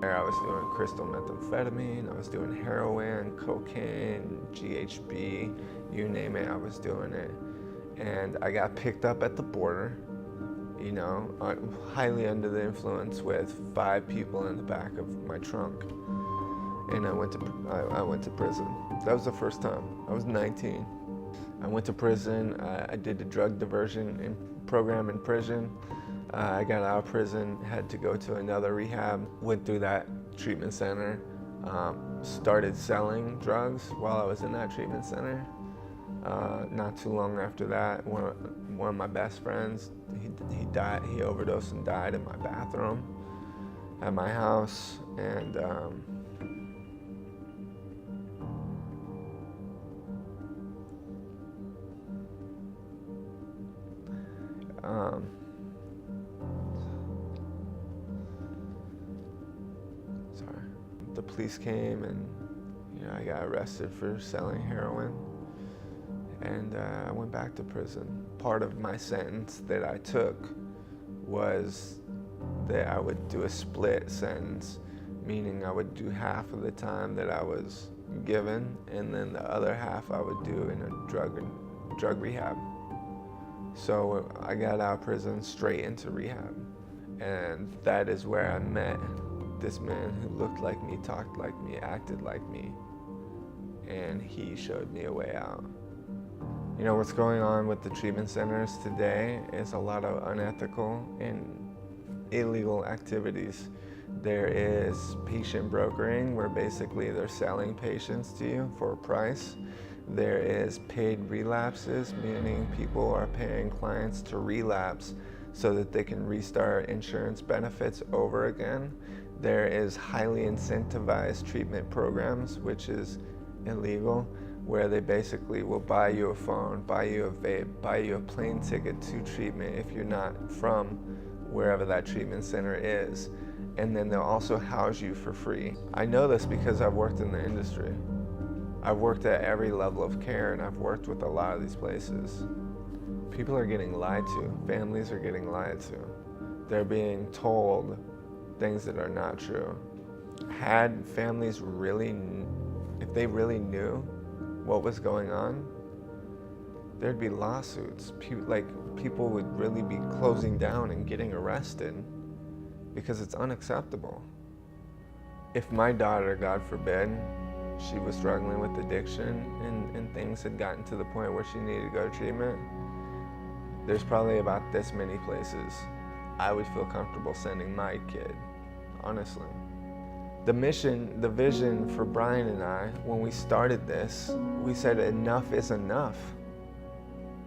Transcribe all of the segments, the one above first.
I was doing crystal methamphetamine, I was doing heroin, cocaine, GHB, you name it, I was doing it. And I got picked up at the border, you know, highly under the influence with 5 people in the back of my trunk. And I went to prison. That was the first time. I was 19. I went to prison. I did a drug diversion program in prison. I got out of prison, had to go to another rehab, went through that treatment center, started selling drugs while I was in that treatment center. Not too long after that, one of my best friends, he died. He overdosed and died in my bathroom at my house, and sorry. The police came, and I got arrested for selling heroin, and I went back to prison. Part of my sentence that I took was that I would do a split sentence, meaning I would do half of the time that I was given, and then the other half I would do in a drug rehab. So I got out of prison straight into rehab, and that is where I met this man who looked like me, talked like me, acted like me, and he showed me a way out. What's going on with the treatment centers today is a lot of unethical and illegal activities. There is patient brokering, where basically they're selling patients to you for a price. There is paid relapses, meaning people are paying clients to relapse so that they can restart insurance benefits over again. There is highly incentivized treatment programs, which is illegal, where they basically will buy you a phone, buy you a vape, buy you a plane ticket to treatment if you're not from wherever that treatment center is. And then they'll also house you for free. I know this because I've worked in the industry. I've worked at every level of care, and I've worked with a lot of these places. People are getting lied to. Families are getting lied to. They're being told things that are not true. Had families if they really knew what was going on, there'd be lawsuits. People would really be closing down and getting arrested because it's unacceptable. If my daughter, God forbid, she was struggling with addiction and things had gotten to the point where she needed to go to treatment, there's probably about this many places I would feel comfortable sending my kid, honestly. The mission, the vision for Brian and I, when we started this, we said enough is enough.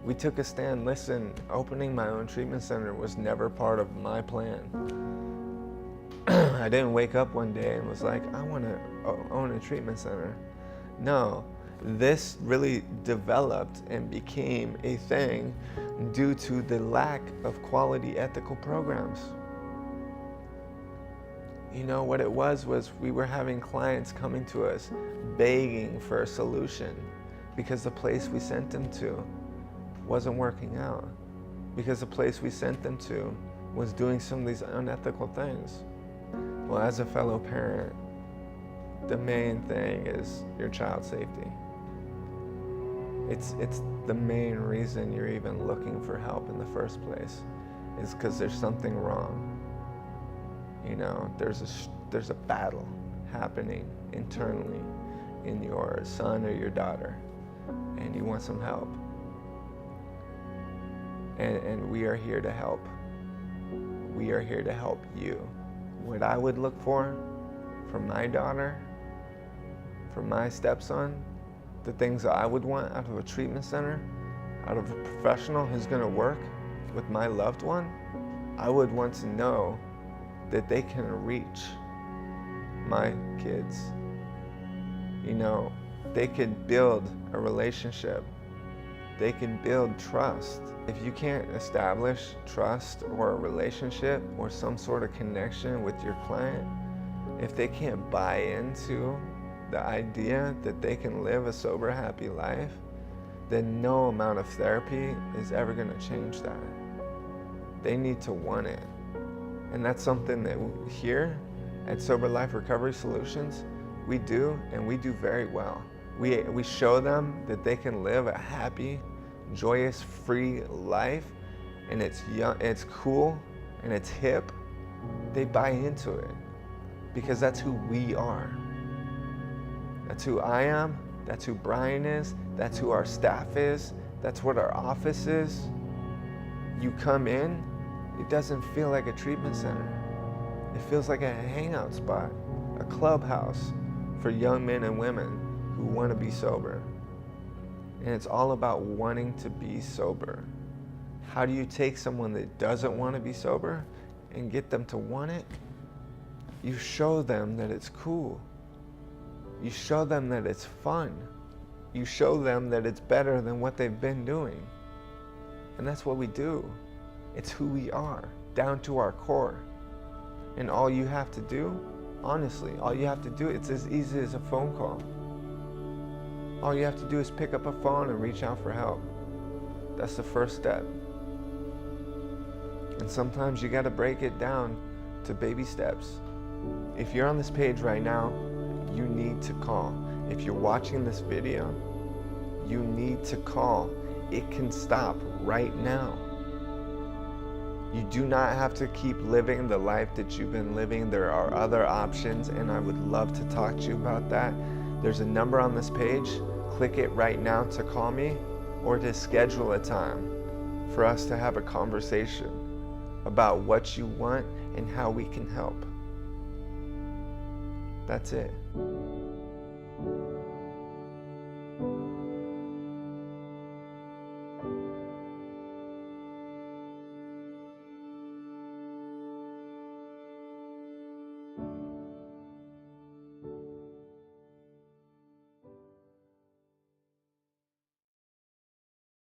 We took a stand. Listen, opening my own treatment center was never part of my plan. I didn't wake up one day and was like, I want to own a treatment center. No, this really developed and became a thing due to the lack of quality ethical programs. What it was we were having clients coming to us begging for a solution because the place we sent them to wasn't working out, because the place we sent them to was doing some of these unethical things. Well, as a fellow parent, the main thing is your child's safety. It's the main reason you're even looking for help in the first place, is because there's something wrong. There's a battle happening internally in your son or your daughter, and you want some help. And we are here to help. We are here to help you. What I would look for my daughter, for my stepson, the things that I would want out of a treatment center, out of a professional who's gonna work with my loved one, I would want to know that they can reach my kids. They could build a relationship. They can build trust. If you can't establish trust or a relationship or some sort of connection with your client, if they can't buy into the idea that they can live a sober, happy life, then no amount of therapy is ever going to change that. They need to want it. And that's something that here at Sober Life Recovery Solutions, we do, and we do very well. We show them that they can live a happy, joyous, free life, and it's young, it's cool, and it's hip. They buy into it because that's who we are. That's who I am, that's who Brian is, that's who our staff is, that's what our office is. You come in, it doesn't feel like a treatment center. It feels like a hangout spot, a clubhouse for young men and women who want to be sober. And it's all about wanting to be sober. How do you take someone that doesn't want to be sober and get them to want it? You show them that it's cool. You show them that it's fun. You show them that it's better than what they've been doing. And that's what we do. It's who we are, down to our core. And all you have to do, honestly, all you have to do, it's as easy as a phone call. All you have to do is pick up a phone and reach out for help. That's the first step. And sometimes you gotta break it down to baby steps. If you're on this page right now, you need to call. If you're watching this video, you need to call. It can stop right now. You do not have to keep living the life that you've been living. There are other options, and I would love to talk to you about that. There's a number on this page. Click it right now to call me or to schedule a time for us to have a conversation about what you want and how we can help. That's it.